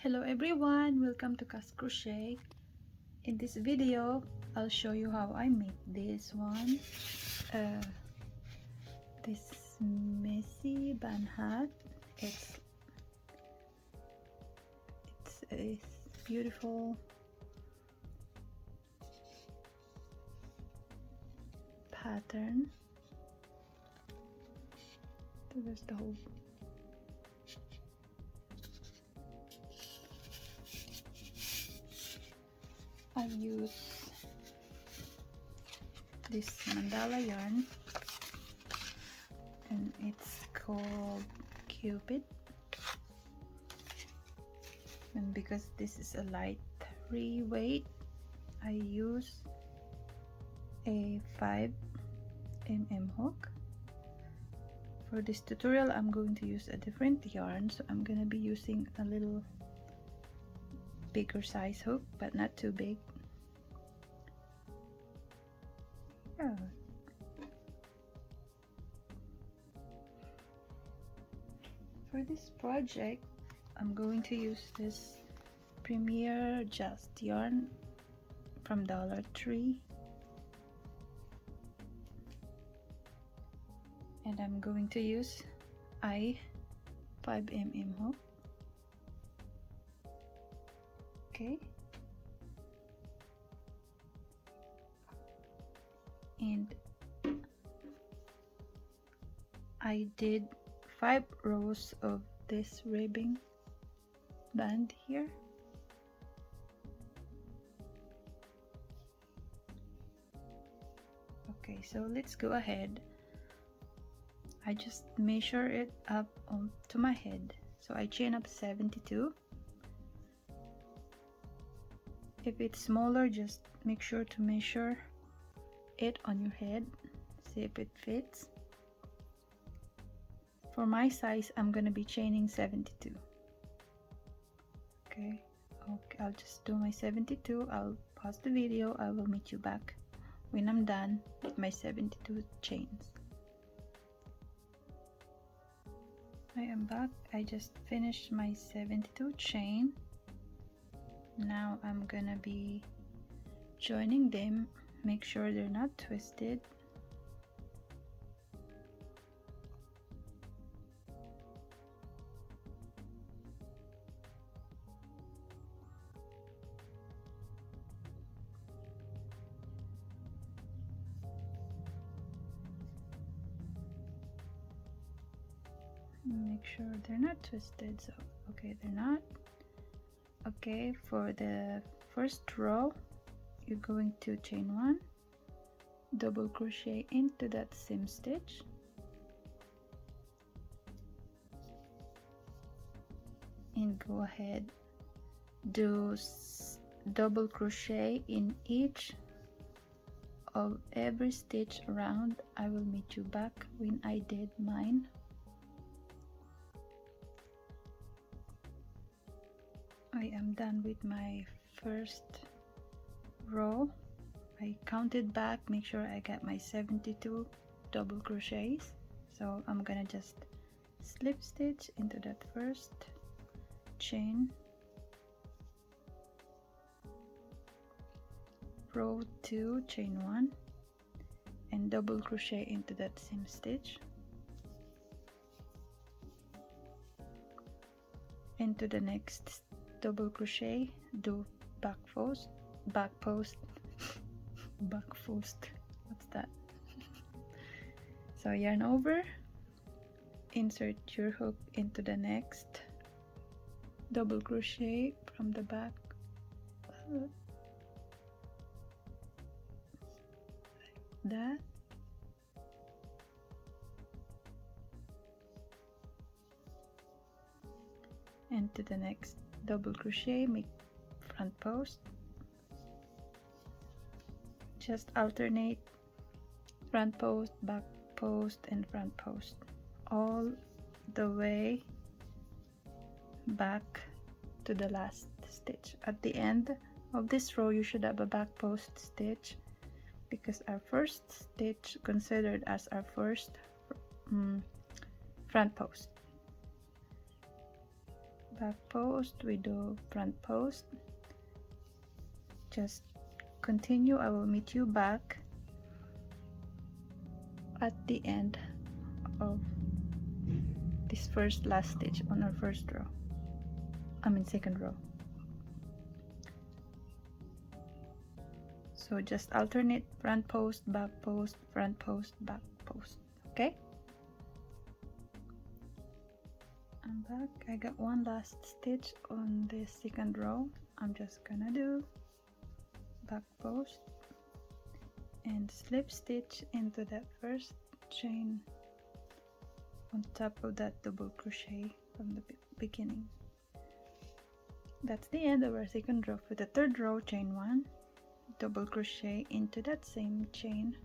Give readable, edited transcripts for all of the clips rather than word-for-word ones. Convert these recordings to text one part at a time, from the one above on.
Hello everyone, welcome to Crochet. In this video, I'll show you how I make this one. This messy bun hat. It's a beautiful pattern. So there's the whole. I use this mandala yarn and it's called Cupid, and because this is a light weight, I use a 5mm hook. For this tutorial I'm going to use a different yarn, so I'm gonna be using a little bigger size hook, but not too big. Yeah. For this project, I'm going to use this Premier Just yarn from Dollar Tree, and I'm going to use a 5mm hook. Okay, and I did 5 rows of this ribbing band here. Okay, so let's go ahead. I just measure it up to my head, so I chain up 72. If it's smaller, just make sure to measure it on your head, see if it fits. For my size, I'm gonna be chaining 72. Okay, I'll just do my 72. I'll pause the video. I will meet you back when I'm done with my 72 chains. I am back. I just finished my 72 chain. Now I'm gonna be joining them. Make sure they're not twisted. Make sure they're not twisted. So okay, they're not. Okay, for the first row, you're going to chain 1, double crochet into that seam stitch, and go ahead, do double crochet in each of every stitch around. I will meet you back when I did mine. I am done with my first row. I counted back, make sure I got my 72 double crochets. So I'm gonna just slip stitch into that first chain, row 2, chain 1, and double crochet into that same stitch, into the next double crochet, do back post, what's that? So yarn over, insert your hook into the next double crochet from the back, like that, into the next double crochet, make front post, just alternate front post, back post, and front post all the way back to the last stitch. At the end of this row, you should have a back post stitch, because our first stitch considered as our first front post. back post, we do front post. Just continue. I will meet you back at the end of this last stitch on our first row, second row. So just alternate front post, back post, front post, back post. Okay, I'm back. I got one last stitch on the second row. I'm just gonna do back post and slip stitch into that first chain on top of that double crochet from the beginning. That's the end of our second row. For the third row, chain 1, double crochet into that same chain,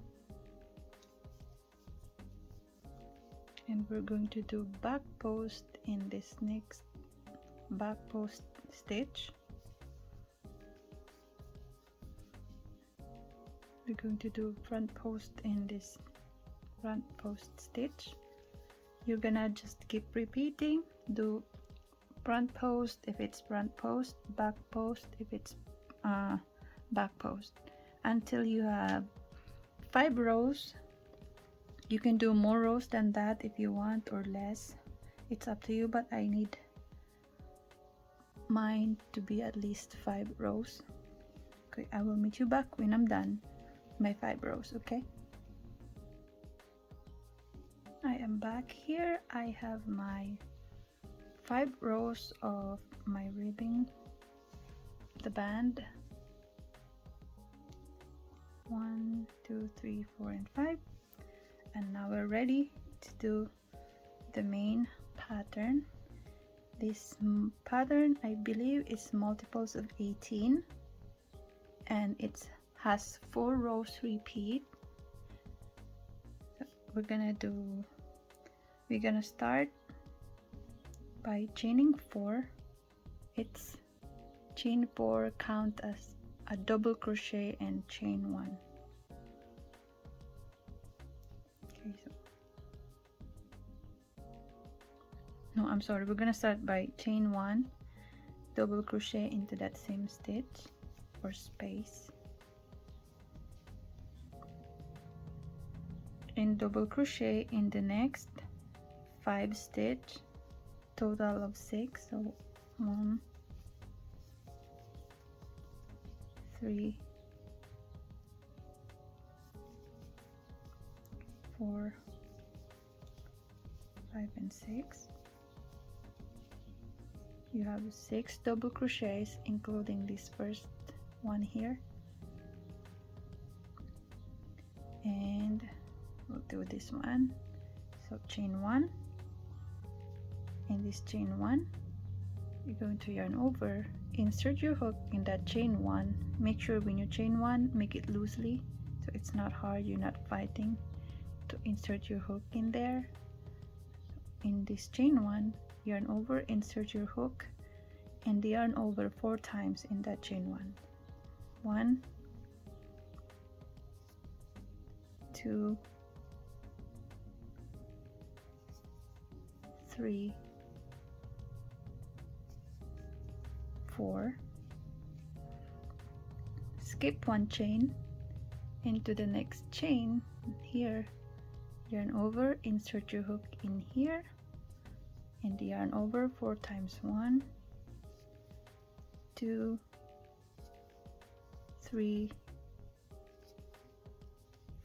and we're going to do back post in this next back post stitch. We're going to do front post in this front post stitch. You're gonna just keep repeating. Do front post if it's front post, back post if it's back post, until you have 5 rows. You can do more rows than that if you want, or less. It's up to you, but I need mine to be at least 5 rows. Okay, I will meet you back when I'm done my 5 rows. Okay, I am back here. I have my 5 rows of my ribbing, the band, 1, 2, 3, 4, and 5, and now we're ready to do the main pattern. This pattern, I believe, is multiples of 18, and it has 4 rows repeat. So we're gonna start by chaining 4. It's chain 4, count as a double crochet and chain 1. Okay, so no, I'm sorry, we're gonna start by chain 1, double crochet into that same stitch or space, and double crochet in the next 5 stitch, total of 6. So 1, 3, 4, 5, and 6. You have 6 double crochets, including this first one here, and we'll do this one. So chain 1, in this chain 1 you're going to yarn over, insert your hook in that chain 1. Make sure when you chain 1, make it loosely so it's not hard, you're not fighting to insert your hook in there. In this chain 1, yarn over, insert your hook, and yarn over 4 times in that chain 1. 1, 2, 3, 4. Skip 1 chain into the next chain here, yarn over, insert your hook in here, and yarn over 4 times. 1, 2, 3,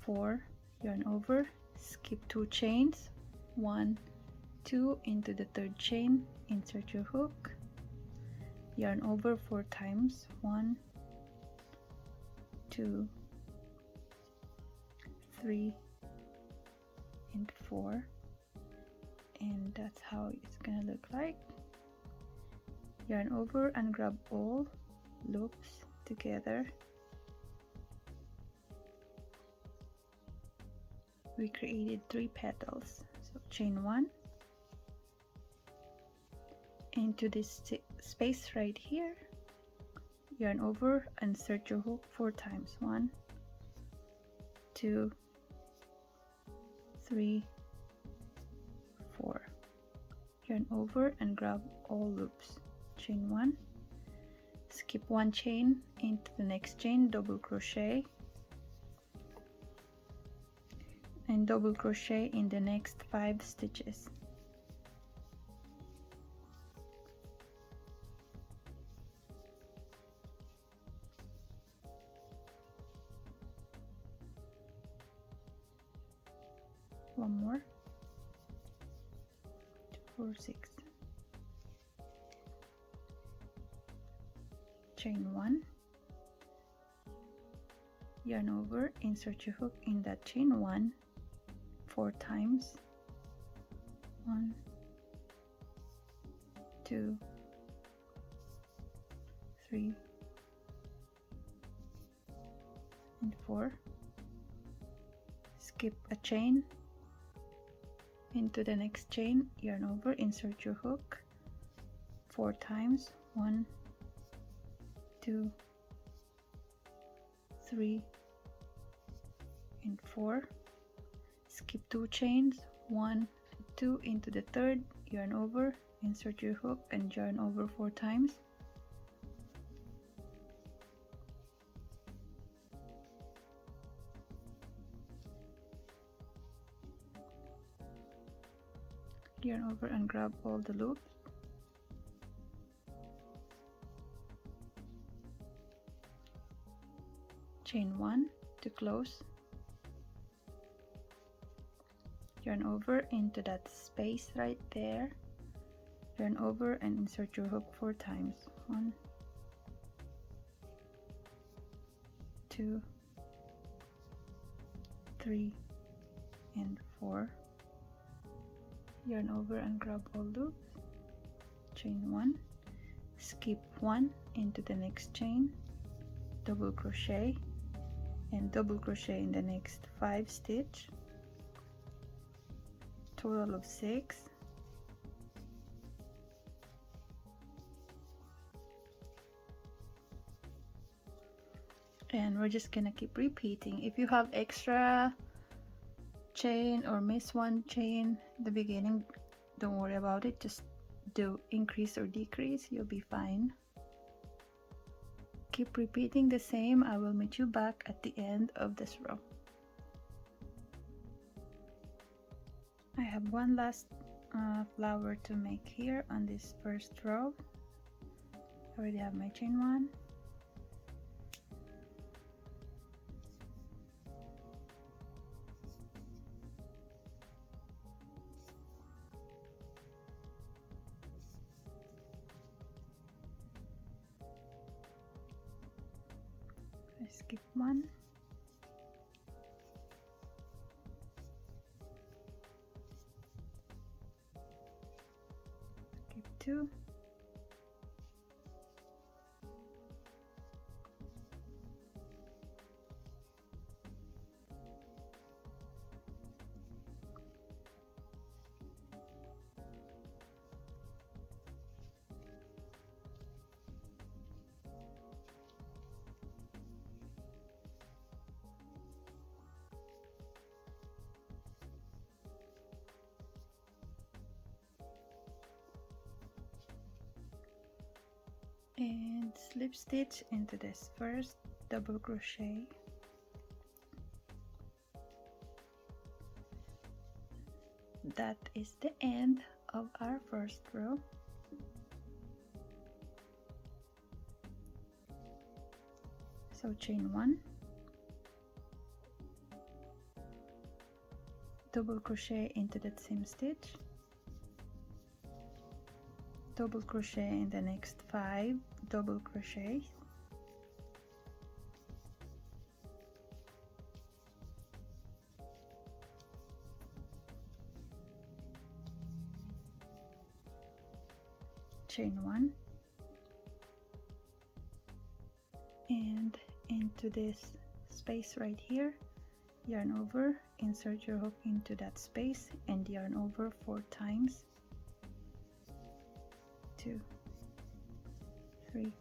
4, yarn over, skip 2 chains, 1, 2 into the 3rd chain, insert your hook, yarn over 4 times. 1, 2, 3, and 4, and that's how it's gonna look like. Yarn over and grab all loops together. We created 3 petals. So chain 1 into this space right here, yarn over, insert your hook 4 times. 1, 2, 3, 4. yarn over and grab all loops. Chain 1, skip 1 chain into the next chain, double crochet, and double crochet in the next 5 stitches. One more, 2, 4, 6. Chain 1, yarn over, insert your hook in that chain 1 4 times. 1, 2, 3, and 4. Skip a chain into the next chain, yarn over, insert your hook 4 times. 1, 2, 3, and 4. Skip 2 chains, 1, 2 into the third, yarn over, insert your hook and yarn over 4 times. Yarn over and grab all the loops. Chain 1 to close. Yarn over into that space right there. Yarn over and insert your hook 4 times. 1, 2, 3, and 4. Yarn over and grab all loops. Chain 1, skip 1 into the next chain, double crochet, and double crochet in the next 5 stitch, total of 6. And we're just gonna keep repeating. If you have extra chain or miss one chain at the beginning, don't worry about it, just do increase or decrease, you'll be fine. Keep repeating the same. I will meet you back at the end of this row. I have one last flower to make here on this first row. I already have my chain 1. I skip 1. Skip 2. And slip stitch into this first double crochet. That is the end of our first row. So chain 1, double crochet into that same stitch, double crochet in the next 5 double crochets, chain 1, and into this space right here, yarn over, insert your hook into that space and yarn over 4 times. 2, 3,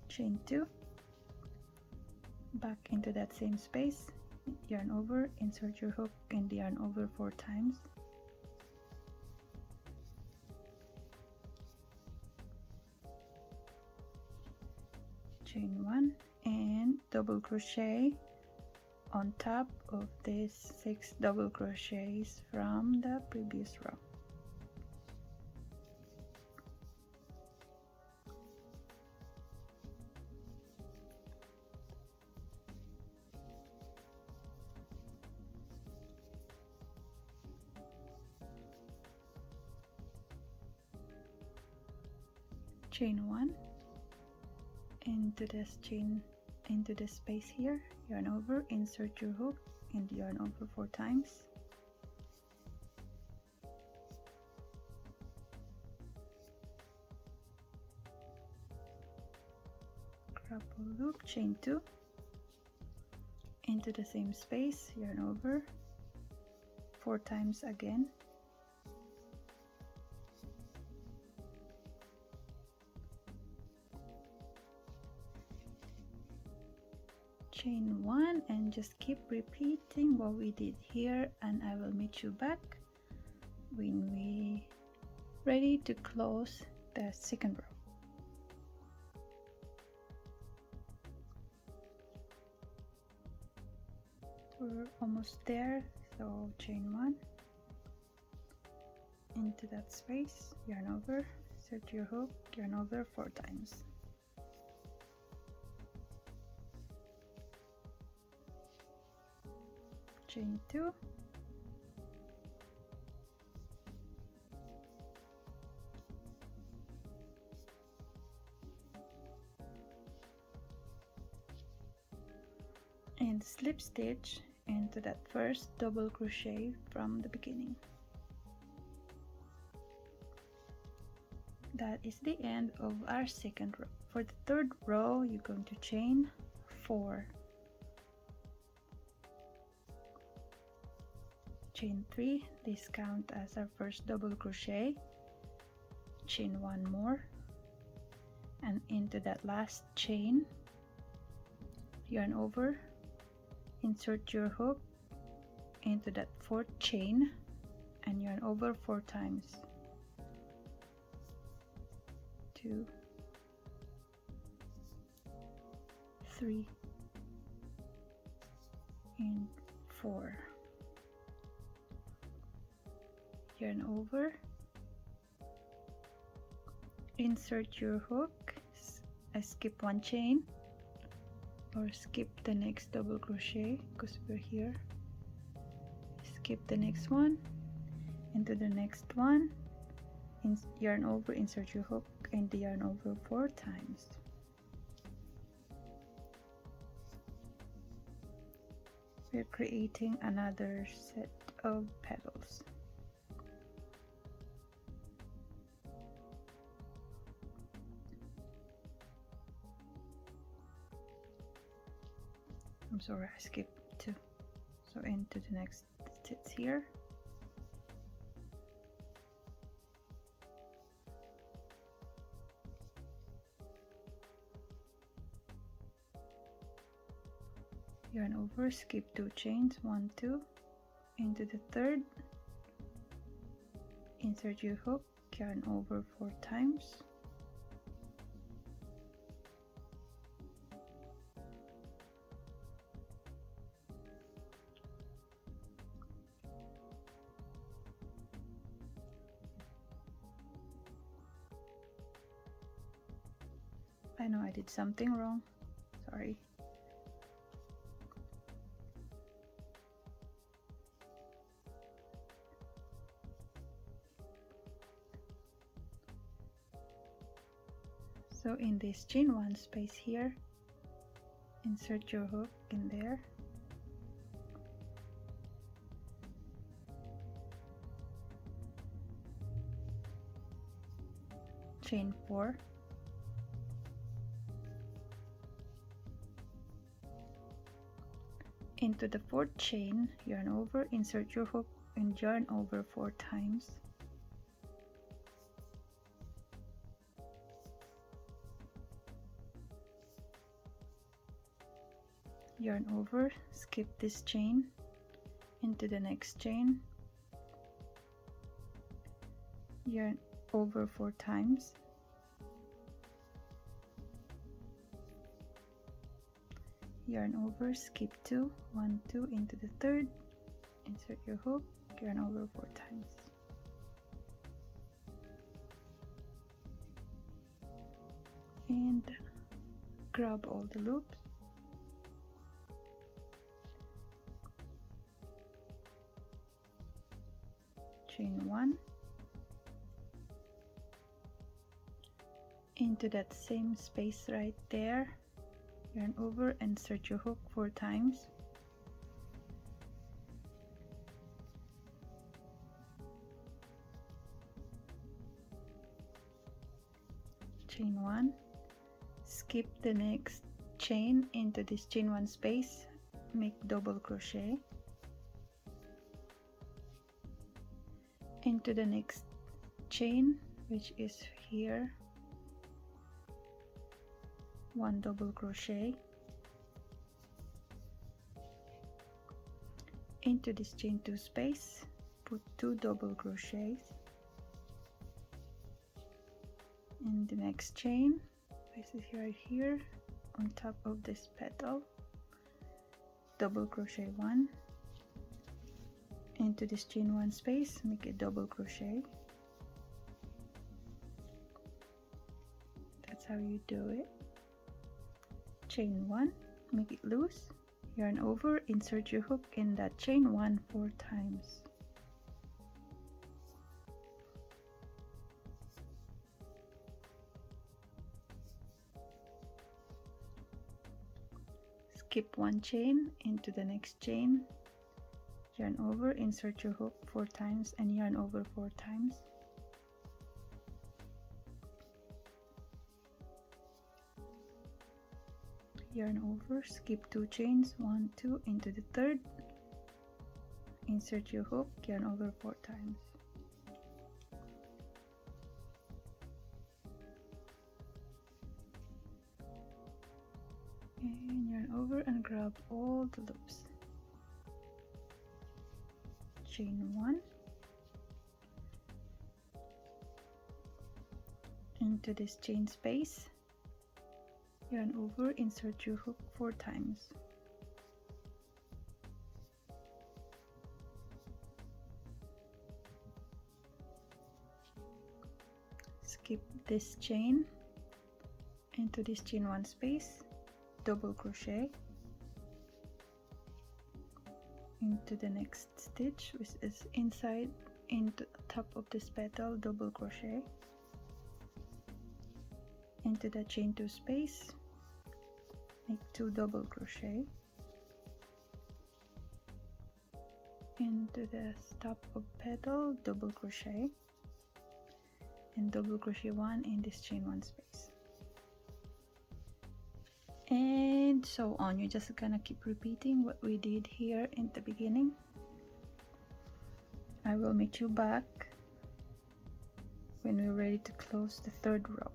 chain 2, back into that same space, yarn over, insert your hook and yarn over 4 times. Chain 1 and double crochet on top of these 6 double crochets from the previous row. Chain 1 into this space here, yarn over, insert your hook and yarn over 4 times. Couple loop, chain 2 into the same space, yarn over 4 times again. Chain 1 and just keep repeating what we did here, and I will meet you back when we ready to close the second row. We're almost there, so chain 1 into that space, yarn over, insert your hook, yarn over 4 times. Chain 2, and slip stitch into that first double crochet from the beginning. That is the end of our second row. For the third row, you're going to chain 4, chain 3, this count as our first double crochet, chain 1 more, and into that last chain, yarn over, insert your hook into that 4th chain and yarn over 4 times. 2, 3, and 4. Yarn over, insert your hook, skip 1 chain or skip the next double crochet because we're here, skip the next one, into the next one, yarn over, insert your hook and yarn over 4 times. We're creating another set of petals. I'm sorry, I skipped 2. So into the next stitch here. Yarn over, skip 2 chains, 1, 2, into the 3rd, insert your hook, yarn over 4 times. I know I did something wrong, sorry. So in this chain 1 space here, insert your hook in there, chain 4, into the 4th chain, yarn over, insert your hook and yarn over 4 times. yarn over, skip this chain into the next chain, yarn over 4 times, yarn over, skip 2, 1, 2 into the third, insert your hook, yarn over 4 times. And grab all the loops, chain 1 into that same space right there, yarn over, insert your hook 4 times, chain 1, skip the next chain into this chain 1 space, make double crochet into the next chain, which is here, 1 double crochet into this chain 2 space, put 2 double crochets in the next chain, this is right here on top of this petal, double crochet 1 into this chain 1 space, make a double crochet. That's how you do it. Chain 1, make it loose, yarn over, insert your hook in that chain 1 4 times. Skip 1 chain into the next chain, yarn over, insert your hook 4 times and yarn over 4 times. Yarn over, skip 2 chains, 1, 2 into the third, insert your hook, yarn over 4 times. And yarn over and grab all the loops. Chain 1 into this chain space, yarn over, insert your hook 4 times. Skip this chain into this chain 1 space, double crochet into the next stitch, which is inside into top of this petal, double crochet into the chain 2 space, make 2 double crochet into the top of petal, double crochet and double crochet 1 in this chain 1 space, and so on. You're just gonna keep repeating what we did here in the beginning. I will meet you back when we're ready to close the third row.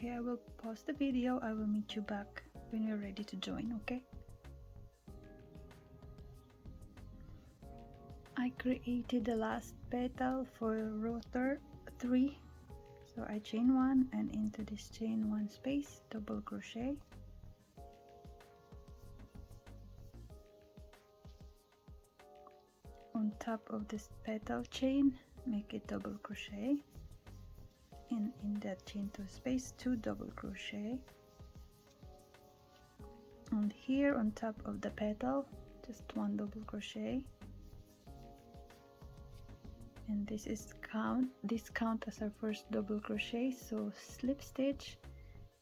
Okay, I will pause the video. I will meet you back when you're ready to join. Okay, I created the last petal for row 3, so I chain 1 and into this chain 1 space, double crochet, on top of this petal chain, make it double crochet, and in that chain 2 space 2 double crochet, and here on top of the petal just 1 double crochet, and this count as our first double crochet, so slip stitch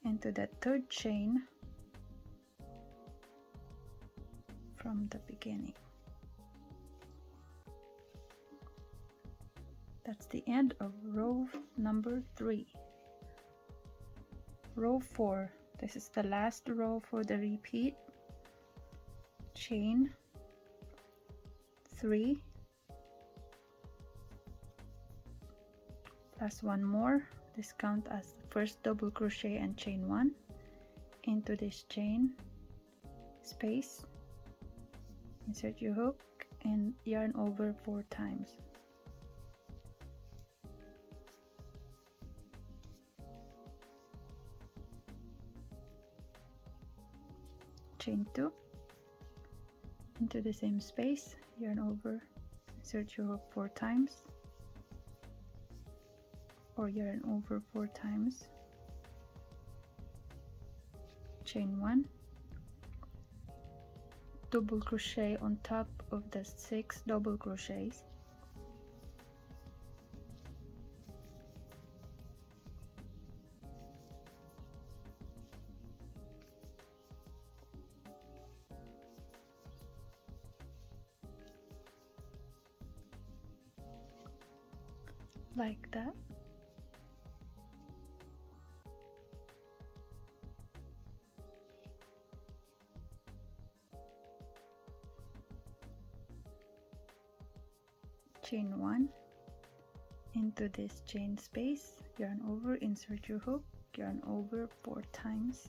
into that 3rd chain from the beginning. That's the end of row number 3. Row 4, this is the last row for the repeat. Chain 3 plus 1 more, this count as the first double crochet, and chain 1 into this chain space, insert your hook and yarn over 4 times. Chain 2 into the same space, yarn over, insert your hook 4 times, or yarn over 4 times, chain 1, double crochet on top of the 6 double crochets, like that. Chain 1 into this chain space, yarn over, insert your hook, yarn over 4 times,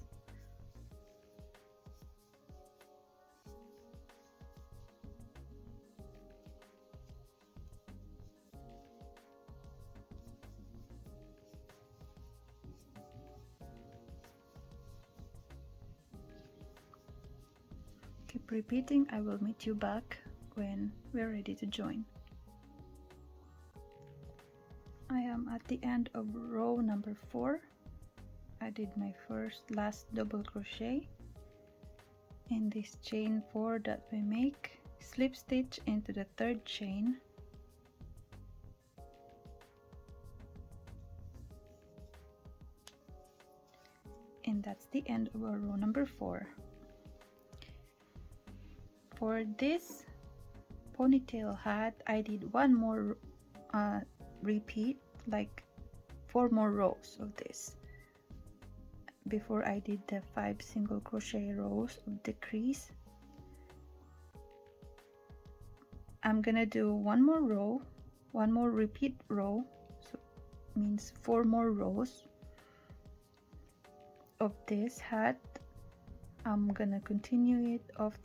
keep repeating. I will meet you back when we're ready to join. I am at the end of row number 4. I did my last double crochet in this chain 4 that we make, slip stitch into the 3rd chain, and that's the end of our row number 4. For this ponytail hat, I did 1 more repeat, like 4 more rows of this before I did the 5 single crochet rows of the crease. I'm gonna do 1 more row, 1 more repeat row, so means 4 more rows of this hat. I'm gonna continue it off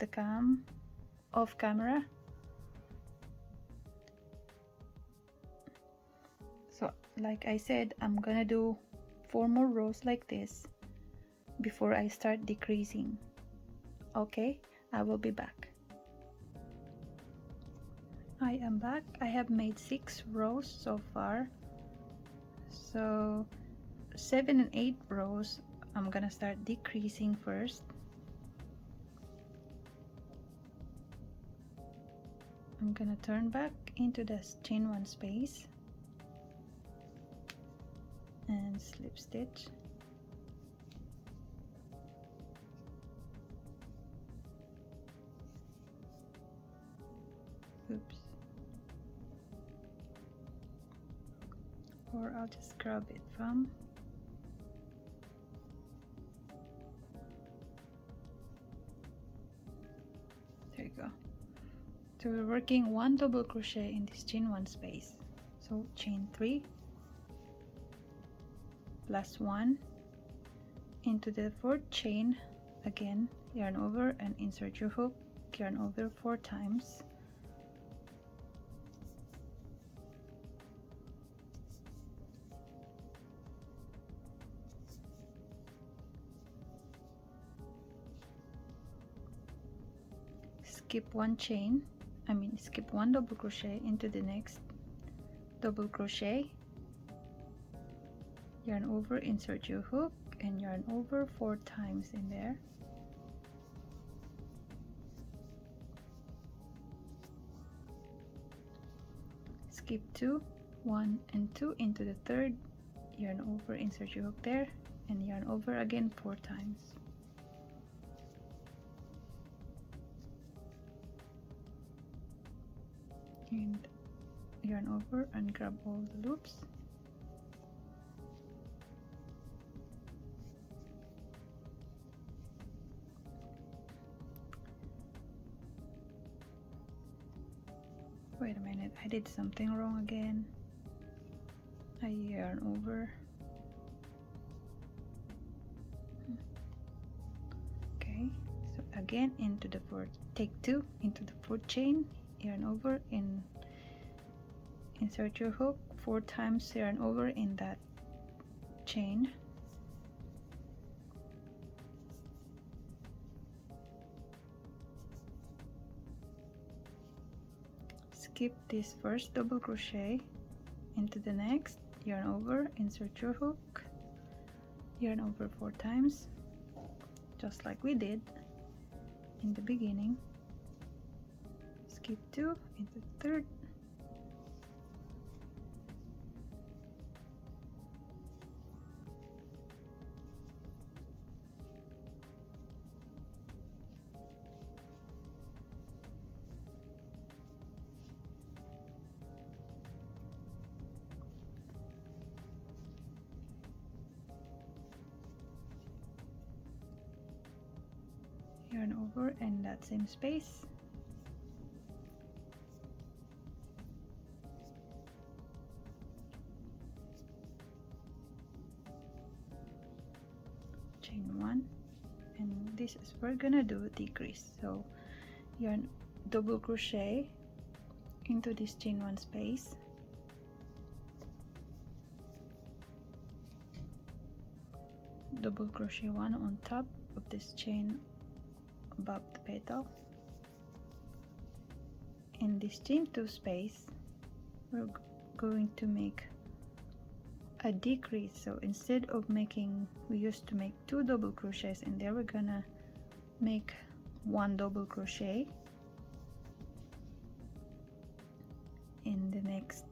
camera. So like I said, I'm gonna do 4 more rows like this before I start decreasing. Okay, I will be back. I am back. I have made 6 rows so far, so 7 and 8 rows I'm gonna start decreasing first. I'm gonna turn back into the chain 1 space and slip stitch, oops, or I'll just grab it from, there you go. So we're working 1 double crochet in this chain 1 space, so chain 3 plus 1 into the fourth chain, again yarn over and insert your hook, yarn over 4 times, skip one chain, skip one double crochet into the next double crochet, yarn over, insert your hook and yarn over 4 times in there, skip 2, 1 and 2 into the third, yarn over, insert your hook there and yarn over again 4 times, and yarn over and grab all the loops, wait a minute, I did something wrong again. I yarn over, okay, so again into the fourth, take 2 into the fourth chain, yarn over and insert your hook 4 times, yarn over in that chain, skip this first double crochet into the next, yarn over, insert your hook, yarn over 4 times, just like we did in the beginning, skip 2 into the third, yarn over in that same space, chain 1, and this is we're gonna do a decrease, so yarn double crochet into this chain 1 space, double crochet 1 on top of this chain above the petal. In this chain 2 space we're going to make a decrease, so instead of making, we used to make 2 double crochets in there, we're gonna make 1 double crochet in the next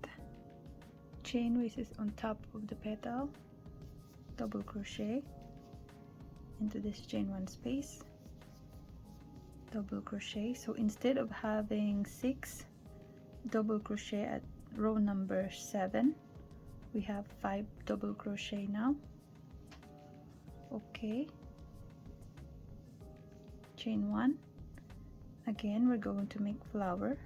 chain which is on top of the petal, double crochet into this chain 1 space, double crochet. So instead of having 6 double crochet at row number 7, we have 5 double crochet now. Okay, chain 1, again we're going to make flower,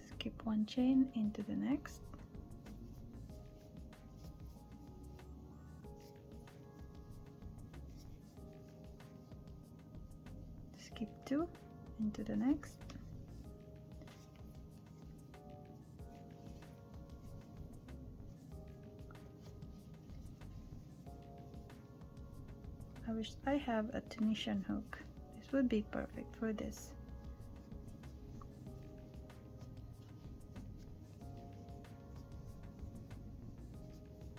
skip 1 chain into the next, skip 2 into the next, I wish I have a Tunisian hook, this would be perfect for this.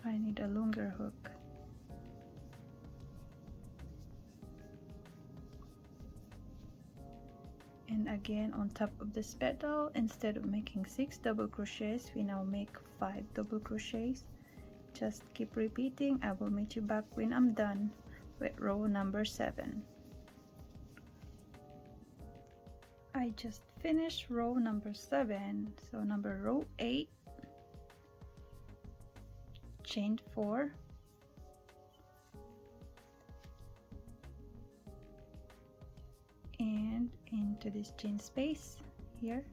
I need a longer hook. And again on top of this petal, instead of making 6 double crochets, we now make 5 double crochets. Just keep repeating. I will meet you back when I'm done with row number 7. I just finished row number 7, so row 8, chain 4, into this chain space here,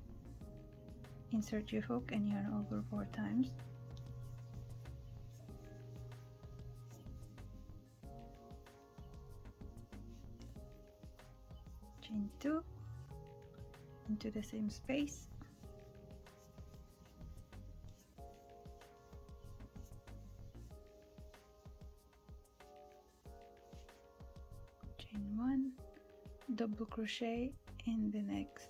insert your hook and yarn over 4 times, chain 2 into the same space, chain 1, double crochet in the next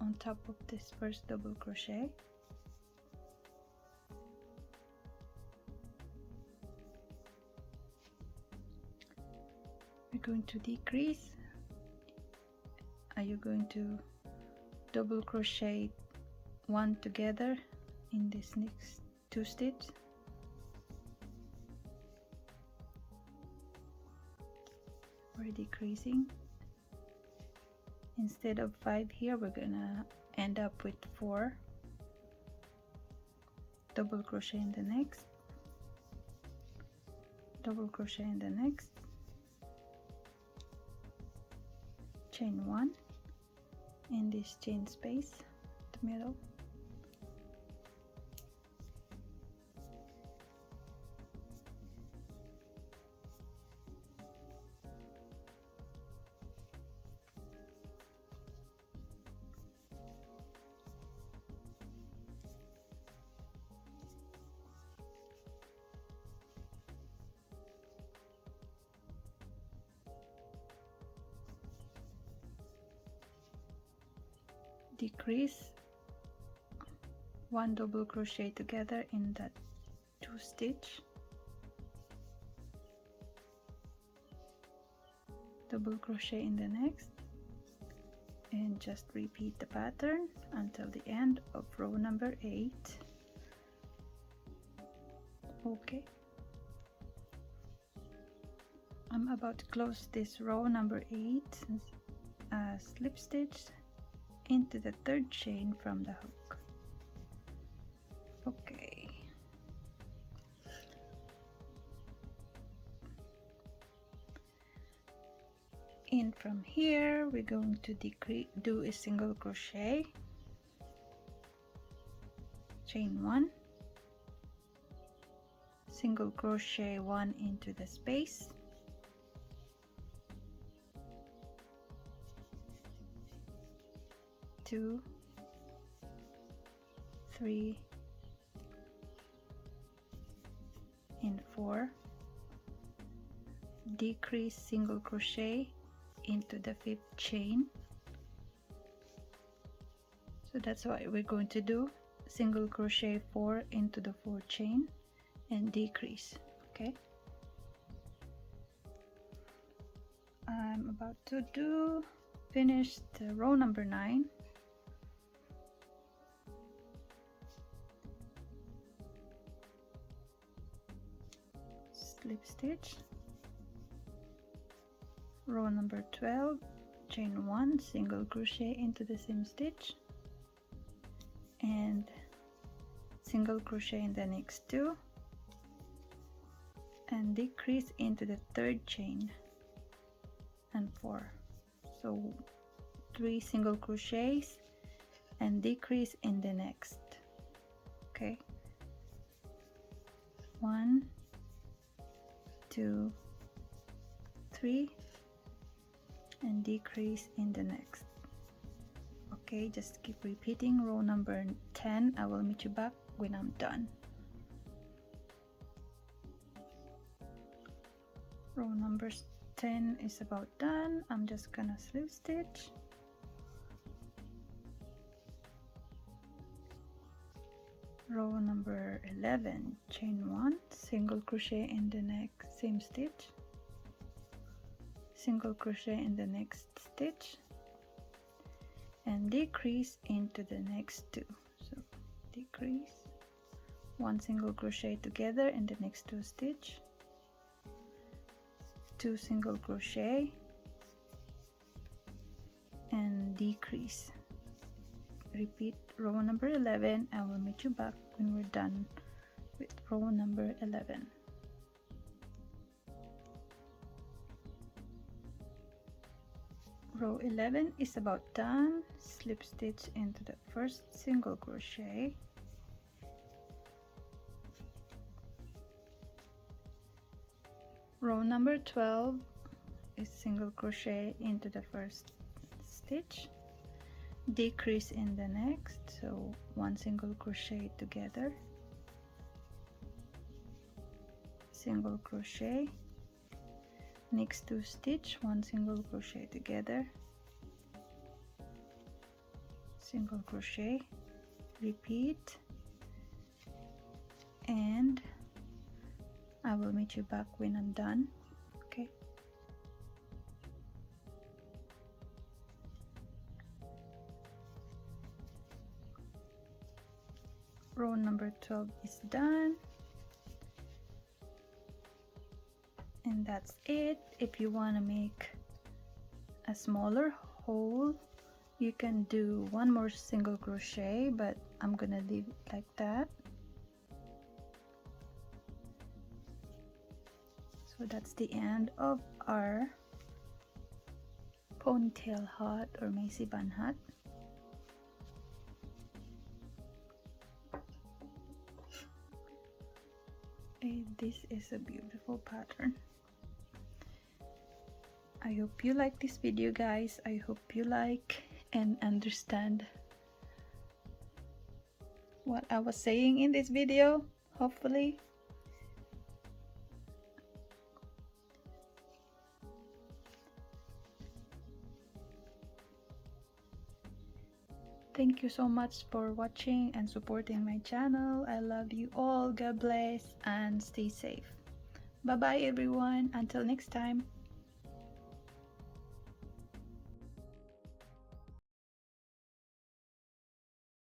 on top of this first double crochet, we're going to decrease. Are you going to double crochet 1 together in this next 2 stitches? We're decreasing. Instead of 5 here, we're gonna end up with 4. Double crochet in the next, double crochet in the next, chain 1 in this chain space, the middle, decrease, 1 double crochet together in that 2 stitch, double crochet in the next, and just repeat the pattern until the end of row number 8. Okay, I'm about to close this row number 8, slip stitch into the 3rd chain from the hook. Okay, and from here we're going to do a single crochet, chain 1, single crochet 1 into the space, two, 3, and 4, decrease, single crochet into the 5th chain. So that's why we're going to do single crochet 4 into the 4th chain and decrease. Okay, I'm about to finish the row number 9. Slip stitch, row number 12, chain 1, single crochet into the same stitch, and single crochet in the next 2, and decrease into the 3rd chain and 4. So 3 single crochets and decrease in the next. Okay, 1, 2, 3, and decrease in the next. Okay, just keep repeating row number 10. I will meet you back when I'm done. Row number 10 is about done. I'm just gonna slip stitch, row number 11, chain 1, single crochet in the next same stitch, single crochet in the next stitch, and decrease into the next 2. So decrease, 1 single crochet together in the next 2 stitch, 2 single crochet, and decrease. Repeat row number 11. I will meet you back when we're done with row number 11. Row 11 is about done. Slip stitch into the first single crochet. Row number 12 is single crochet into the first stitch, decrease in the next, so one single crochet together, single crochet, next two stitch, one single crochet together, single crochet, repeat, and I will meet you back when I'm done. Okay, row number 12 is done, and that's it. If you want to make a smaller hole, you can do one more single crochet, but I'm gonna leave it like that. So that's the end of our ponytail hat or Macy bun hat. And this is a beautiful pattern. I hope you like this video, guys. I hope you like and understand what I was saying in this video, hopefully. Thank you so much for watching and supporting my channel. I love you all. God bless and stay safe. Bye bye everyone. Until next time.